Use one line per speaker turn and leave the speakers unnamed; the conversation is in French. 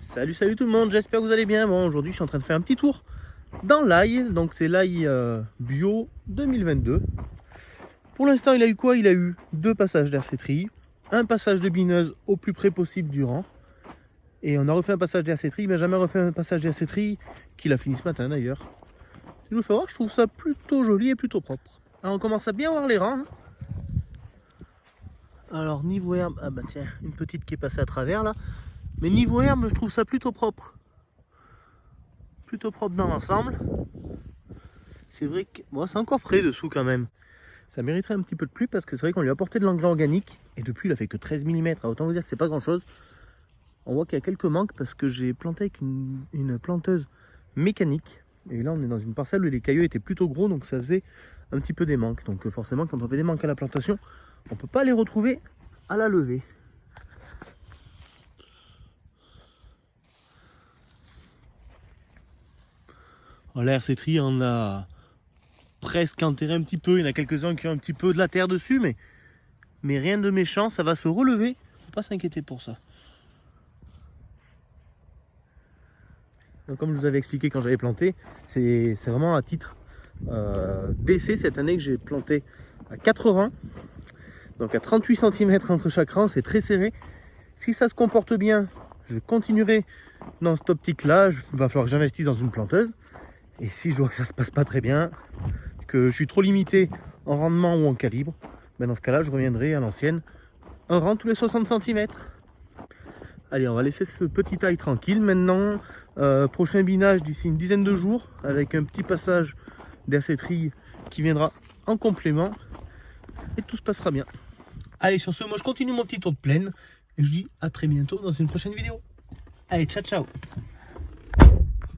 Salut tout le monde, j'espère que vous allez bien. Bon, aujourd'hui je suis en train de faire un petit tour dans l'ail, donc c'est l'ail bio 2022. Pour l'instant il a eu quoi? Il a eu 2 passages d'hercétrie, un passage de bineuse au plus près possible du rang, et on a refait un passage d'hercétrie, mais jamais refait un passage d'hercétrie qu'il a fini ce matin d'ailleurs. Je vous fais voir que je trouve ça plutôt joli et plutôt propre. Alors on commence à bien voir les rangs. Alors niveau herbe, ah bah tiens, une petite qui est passée à travers là. Mais niveau herbe, je trouve ça plutôt propre. Plutôt propre dans l'ensemble. C'est vrai que bon, c'est encore frais dessous quand même. Ça mériterait un petit peu de plus parce que c'est vrai qu'on lui a apporté de l'engrais organique. Et depuis, il a fait que 13 mm. Autant vous dire que c'est pas grand chose. On voit qu'il y a quelques manques parce que j'ai planté avec une planteuse mécanique. Et là, on est dans une parcelle où les cailloux étaient plutôt gros. Donc ça faisait un petit peu des manques. Donc forcément, quand on fait des manques à la plantation, on ne peut pas les retrouver à la levée. L'hercétrie on a presque enterré un petit peu. Il y en a quelques-uns qui ont un petit peu de la terre dessus, mais rien de méchant, ça va se relever. Faut pas s'inquiéter pour ça. Donc, comme je vous avais expliqué quand j'avais planté, c'est vraiment à titre d'essai cette année que j'ai planté à 4 rangs. Donc à 38 cm entre chaque rang, c'est très serré. Si ça se comporte bien, je continuerai dans cette optique-là. Il va falloir que j'investisse dans une planteuse. Et si je vois que ça se passe pas très bien, que je suis trop limité en rendement ou en calibre, ben dans ce cas-là, je reviendrai à l'ancienne, un rang tous les 60 cm. Allez, on va laisser ce petit taille tranquille. Maintenant, prochain binage d'ici une dizaine de jours, avec un petit passage d'hercétrie qui viendra en complément, et tout se passera bien. Allez, sur ce, moi je continue mon petit tour de plaine, et je dis à très bientôt dans une prochaine vidéo. Allez, ciao ciao.